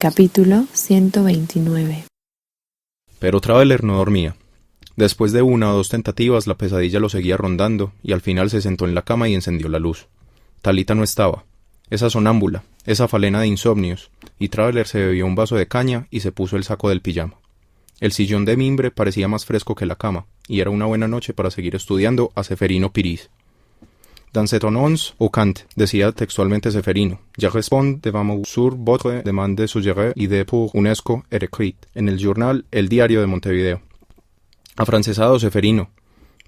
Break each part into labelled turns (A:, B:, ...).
A: Capítulo 129.
B: Pero Traveler no dormía. Después de una o dos tentativas, la pesadilla lo seguía rondando, y al final se sentó en la cama y encendió la luz. Talita no estaba. Esa sonámbula, esa falena de insomnios, y Traveler se bebió un vaso de caña y se puso el saco del pijama. El sillón de mimbre parecía más fresco que la cama, y era una buena noche para seguir estudiando a Ceferino Piris. Dans cet annonce au Kant, decía textualmente Ceferino, je réponds devant sur votre demande suggérée idée pour UNESCO et écrite, en el journal El Diario de Montevideo. Afrancesado Ceferino,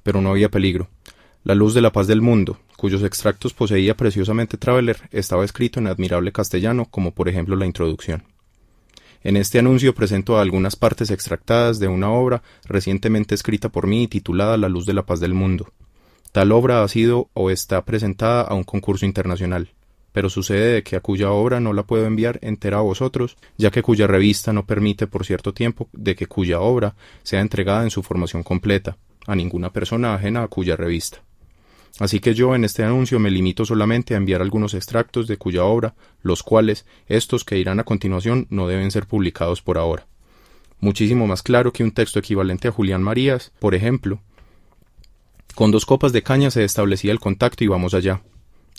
B: pero no había peligro. La luz de la paz del mundo, cuyos extractos poseía preciosamente Traveler, estaba escrito en admirable castellano, como por ejemplo la introducción. En este anuncio presento algunas partes extractadas de una obra recientemente escrita por mí y titulada La luz de la paz del mundo. Tal obra ha sido o está presentada a un concurso internacional, pero sucede de que a cuya obra no la puedo enviar entera a vosotros, ya que cuya revista no permite por cierto tiempo de que cuya obra sea entregada en su formación completa, a ninguna persona ajena a cuya revista. Así que yo en este anuncio me limito solamente a enviar algunos extractos de cuya obra, los cuales, estos que irán a continuación, no deben ser publicados por ahora. Muchísimo más claro que un texto equivalente a Julián Marías, por ejemplo. Con 2 copas de caña se establecía el contacto y vamos allá.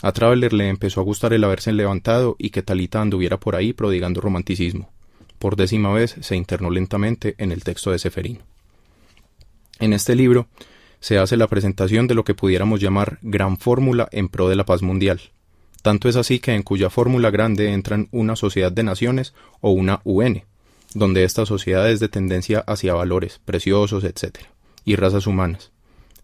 B: A Traveler le empezó a gustar el haberse levantado y que Talita anduviera por ahí prodigando romanticismo. Por 10ª vez se internó lentamente en el texto de Ceferino. En este libro se hace la presentación de lo que pudiéramos llamar gran fórmula en pro de la paz mundial. Tanto es así que en cuya fórmula grande entran una sociedad de naciones o una UN, donde esta sociedad es de tendencia hacia valores preciosos, etc., y razas humanas.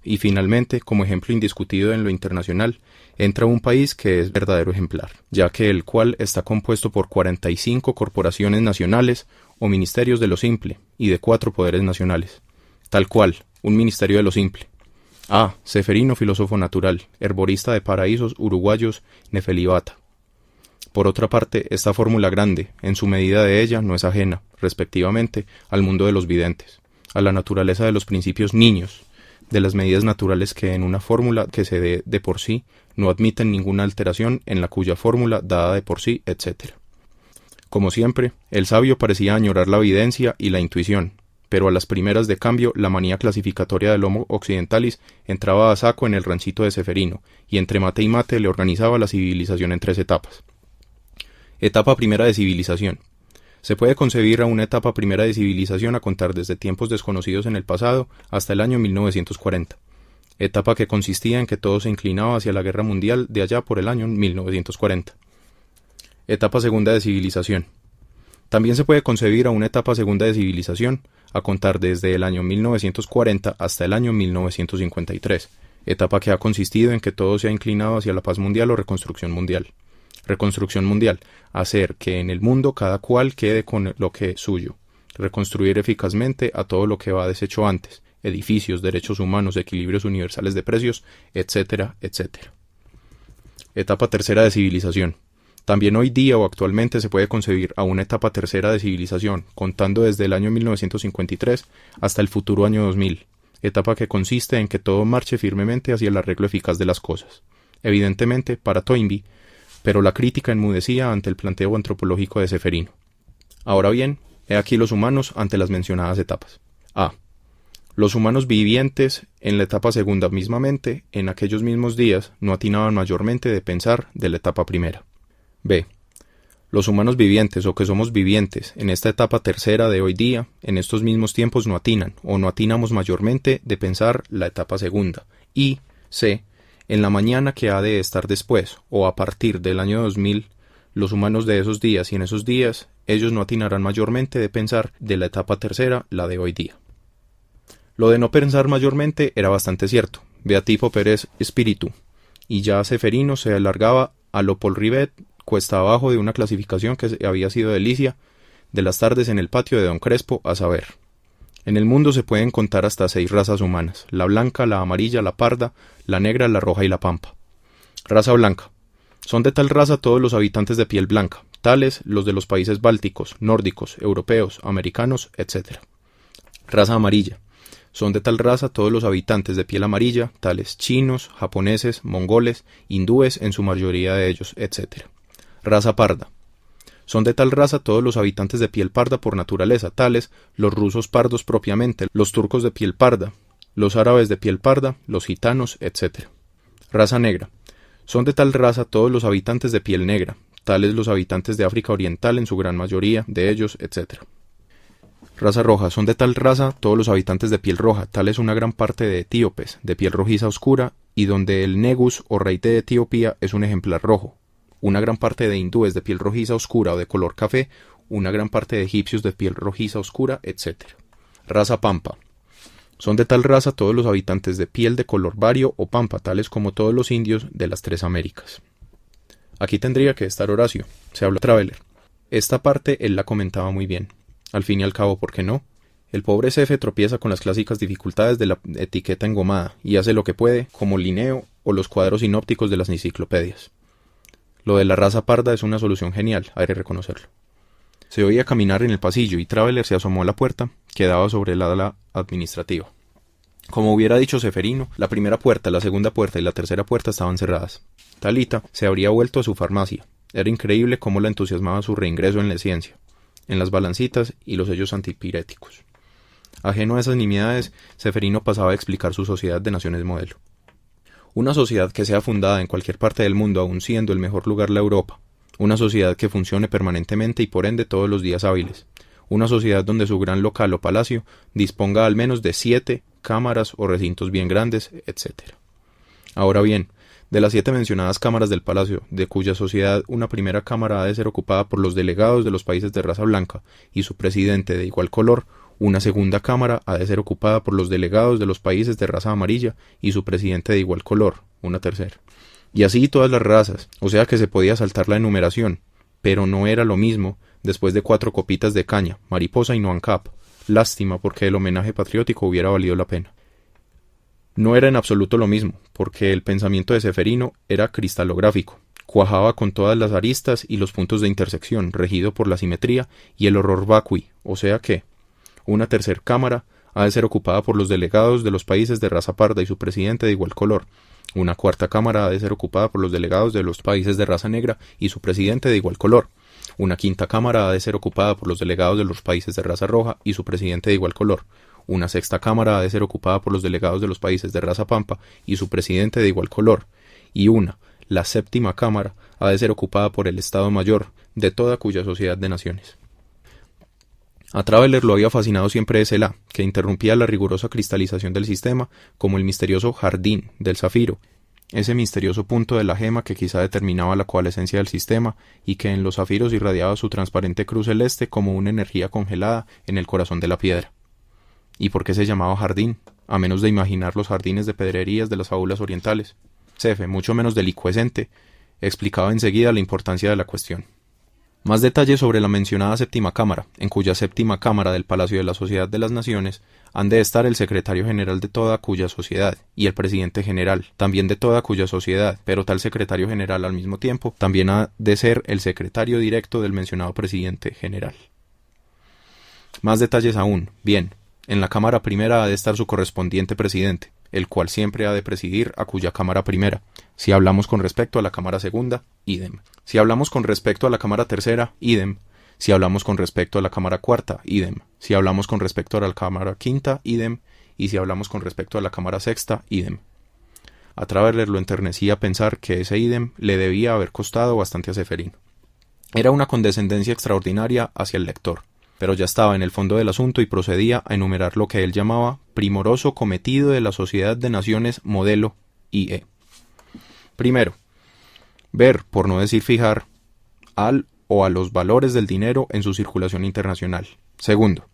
B: Y finalmente, como ejemplo indiscutido en lo internacional, entra un país que es verdadero ejemplar, ya que el cual está compuesto por 45 corporaciones nacionales o ministerios de lo simple y de 4 poderes nacionales. Tal cual, un ministerio de lo simple. A. Ceferino, filósofo natural, herborista de paraísos uruguayos, Nefelibata. Por otra parte, esta fórmula grande, en su medida de ella, no es ajena, respectivamente, al mundo de los videntes, a la naturaleza de los principios niños, de las medidas naturales que en una fórmula que se dé de por sí no admiten ninguna alteración en la cuya fórmula dada de por sí, etc. Como siempre, el sabio parecía añorar la evidencia y la intuición, pero a las primeras de cambio la manía clasificatoria del Homo occidentalis entraba a saco en el ranchito de Ceferino, y entre mate y mate le organizaba la civilización en 3 etapas. Etapa primera de civilización. Se puede concebir a una etapa primera de civilización a contar desde tiempos desconocidos en el pasado hasta el año 1940, etapa que consistía en que todo se inclinaba hacia la guerra mundial de allá por el año 1940. Etapa segunda de civilización. También se puede concebir a una etapa segunda de civilización a contar desde el año 1940 hasta el año 1953, etapa que ha consistido en que todo se ha inclinado hacia la paz mundial o reconstrucción mundial. Reconstrucción mundial, hacer que en el mundo cada cual quede con lo que es suyo, reconstruir eficazmente a todo lo que va deshecho antes, edificios, derechos humanos, equilibrios universales de precios, etcétera, etcétera. Etapa tercera de civilización. También hoy día o actualmente se puede concebir a una etapa tercera de civilización, contando desde el año 1953 hasta el futuro año 2000, etapa que consiste en que todo marche firmemente hacia el arreglo eficaz de las cosas. Evidentemente, para Toynbee, pero la crítica enmudecía ante el planteo antropológico de Ceferino. Ahora bien, he aquí los humanos ante las mencionadas etapas. A. Los humanos vivientes en la etapa segunda mismamente, en aquellos mismos días, no atinaban mayormente de pensar de la etapa primera. B. Los humanos vivientes o que somos vivientes en esta etapa tercera de hoy día, en estos mismos tiempos no atinan o no atinamos mayormente de pensar la etapa segunda. Y C. En la mañana que ha de estar después, o a partir del año 2000, los humanos de esos días y en esos días, ellos no atinarán mayormente de pensar de la etapa tercera, la de hoy día. Lo de no pensar mayormente era bastante cierto, beatipo Pérez espíritu, y ya Ceferino se alargaba a lo Paul Rivet, cuesta abajo de una clasificación que había sido delicia de las tardes en el patio de Don Crespo, a saber. En el mundo se pueden contar hasta 6 razas humanas, la blanca, la amarilla, la parda, la negra, la roja y la pampa. Raza blanca. Son de tal raza todos los habitantes de piel blanca, tales los de los países bálticos, nórdicos, europeos, americanos, etc. Raza amarilla. Son de tal raza todos los habitantes de piel amarilla, tales chinos, japoneses, mongoles, hindúes en su mayoría de ellos, etc. Raza parda. Son de tal raza todos los habitantes de piel parda por naturaleza, tales los rusos pardos propiamente, los turcos de piel parda, los árabes de piel parda, los gitanos, etc. Raza negra. Son de tal raza todos los habitantes de piel negra, tales los habitantes de África Oriental en su gran mayoría de ellos, etc. Raza roja. Son de tal raza todos los habitantes de piel roja, tales una gran parte de etíopes, de piel rojiza oscura, y donde el negus o rey de Etiopía es un ejemplar rojo. Una gran parte de hindúes de piel rojiza oscura o de color café, una gran parte de egipcios de piel rojiza oscura, etc. Raza pampa. Son de tal raza todos los habitantes de piel de color vario o pampa, tales como todos los indios de las tres Américas. Aquí tendría que estar Horacio, se habla Traveler. Esta parte él la comentaba muy bien. Al fin y al cabo, ¿por qué no? El pobre Cefe tropieza con las clásicas dificultades de la etiqueta engomada y hace lo que puede, como Linneo o los cuadros sinópticos de las enciclopedias. Lo de la raza parda es una solución genial, hay que reconocerlo. Se oía caminar en el pasillo y Traveler se asomó a la puerta, que daba sobre el ala administrativa. Como hubiera dicho Ceferino, la primera puerta, la segunda puerta y la tercera puerta estaban cerradas. Talita se habría vuelto a su farmacia. Era increíble cómo la entusiasmaba su reingreso en la ciencia, en las balancitas y los sellos antipiréticos. Ajeno a esas nimiedades, Ceferino pasaba a explicar su sociedad de naciones modelo. Una sociedad que sea fundada en cualquier parte del mundo, aun siendo el mejor lugar la Europa. Una sociedad que funcione permanentemente y por ende todos los días hábiles. Una sociedad donde su gran local o palacio disponga al menos de 7 cámaras o recintos bien grandes, etc. Ahora bien, de las 7 mencionadas cámaras del palacio, de cuya sociedad una primera cámara ha de ser ocupada por los delegados de los países de raza blanca y su presidente de igual color, una segunda cámara ha de ser ocupada por los delegados de los países de raza amarilla y su presidente de igual color, una tercera. Y así todas las razas, o sea que se podía saltar la enumeración, pero no era lo mismo después de 4 copitas de caña, mariposa y no ANCAP. Lástima, porque el homenaje patriótico hubiera valido la pena. No era en absoluto lo mismo, porque el pensamiento de Ceferino era cristalográfico, cuajaba con todas las aristas y los puntos de intersección, regido por la simetría y el horror vacui, o sea que una tercera cámara ha de ser ocupada por los delegados de los países de raza parda y su presidente de igual color. Una cuarta cámara ha de ser ocupada por los delegados de los países de raza negra y su presidente de igual color. Una quinta cámara ha de ser ocupada por los delegados de los países de raza roja y su presidente de igual color. Una sexta cámara ha de ser ocupada por los delegados de los países de raza pampa y su presidente de igual color. Y la séptima cámara, ha de ser ocupada por el Estado Mayor de toda cuya sociedad de naciones. A Traveler lo había fascinado siempre ese la, que interrumpía la rigurosa cristalización del sistema, como el misterioso jardín del zafiro, ese misterioso punto de la gema que quizá determinaba la coalescencia del sistema y que en los zafiros irradiaba su transparente cruz celeste como una energía congelada en el corazón de la piedra. ¿Y por qué se llamaba jardín? A menos de imaginar los jardines de pedrerías de las fábulas orientales. Cefe, mucho menos delicuescente, explicaba enseguida la importancia de la cuestión. Más detalles sobre la mencionada séptima cámara, en cuya séptima cámara del Palacio de la Sociedad de las Naciones han de estar el secretario general de toda cuya sociedad y el presidente general, también de toda cuya sociedad, pero tal secretario general al mismo tiempo también ha de ser el secretario directo del mencionado presidente general. Más detalles aún. Bien, en la cámara primera ha de estar su correspondiente presidente, el cual siempre ha de presidir a cuya cámara primera. Si hablamos con respecto a la cámara segunda, idem. Si hablamos con respecto a la cámara tercera, idem. Si hablamos con respecto a la cámara cuarta, idem. Si hablamos con respecto a la cámara quinta, idem. Y si hablamos con respecto a la cámara sexta, idem. A Traveler lo enternecía pensar que ese idem le debía haber costado bastante a Ceferino. Era una condescendencia extraordinaria hacia el lector, pero ya estaba en el fondo del asunto y procedía a enumerar lo que él llamaba primoroso cometido de la Sociedad de Naciones Modelo IE. Primero, ver, por no decir fijar, al o a los valores del dinero en su circulación internacional. Segundo,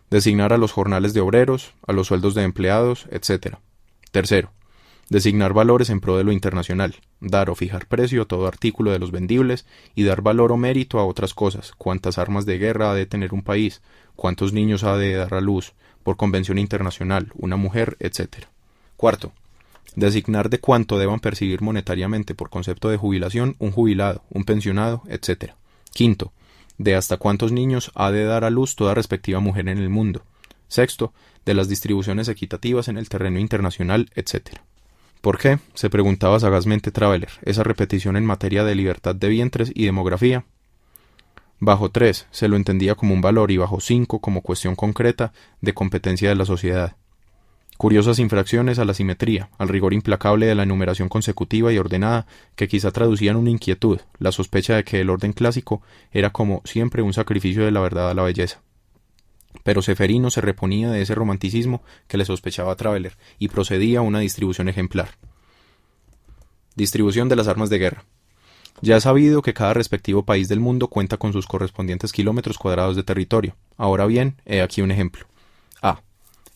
B: designar a los jornales de obreros, a los sueldos de empleados, etc. Tercero, designar valores en pro de lo internacional, dar o fijar precio a todo artículo de los vendibles y dar valor o mérito a otras cosas, cuántas armas de guerra ha de tener un país, cuántos niños ha de dar a luz, por convención internacional, una mujer, etc. Cuarto, designar de cuánto deban percibir monetariamente por concepto de jubilación un jubilado, un pensionado, etc. Quinto, de hasta cuántos niños ha de dar a luz toda respectiva mujer en el mundo. Sexto, de las distribuciones equitativas en el terreno internacional, etc. ¿Por qué?, se preguntaba sagazmente Traveler, esa repetición en materia de libertad de vientres y demografía. Bajo 3 se lo entendía como un valor y bajo 5 como cuestión concreta de competencia de la sociedad. Curiosas infracciones a la simetría, al rigor implacable de la enumeración consecutiva y ordenada, que quizá traducían una inquietud, la sospecha de que el orden clásico era como siempre un sacrificio de la verdad a la belleza. Pero Ceferino se reponía de ese romanticismo que le sospechaba a Traveller y procedía a una distribución ejemplar. Distribución de las armas de guerra. Ya es sabido que cada respectivo país del mundo cuenta con sus correspondientes kilómetros cuadrados de territorio. Ahora bien, he aquí un ejemplo. A.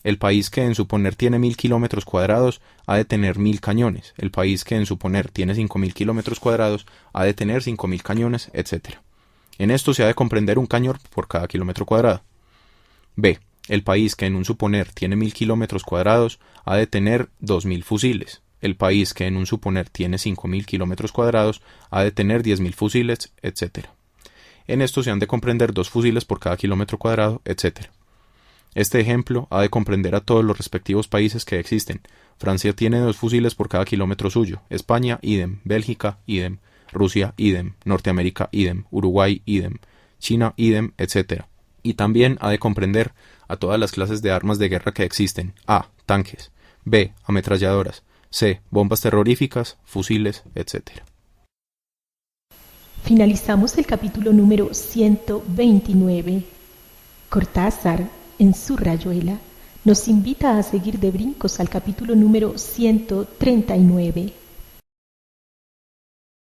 B: El país que en su poner tiene 1000 kilómetros cuadrados ha de tener 1000 cañones. El país que en su poner tiene 5000 kilómetros cuadrados ha de tener 5000 cañones, etc. En esto se ha de comprender un cañón por cada kilómetro cuadrado. B. El país que en un suponer tiene 1000 kilómetros cuadrados ha de tener 2000 fusiles. El país que en un suponer tiene 5000 kilómetros cuadrados ha de tener 10.000 fusiles, etc. En esto se han de comprender 2 fusiles por cada kilómetro cuadrado, etc. Este ejemplo ha de comprender a todos los respectivos países que existen. Francia tiene 2 fusiles por cada kilómetro suyo, España, idem, Bélgica, idem, Rusia, idem, Norteamérica, idem, Uruguay, idem, China, idem, etc. Y también ha de comprender a todas las clases de armas de guerra que existen. A. Tanques. B. Ametralladoras. C. Bombas terroríficas, fusiles, etc.
C: Finalizamos el capítulo número 129. Cortázar, en su Rayuela, nos invita a seguir de brincos al capítulo número 139.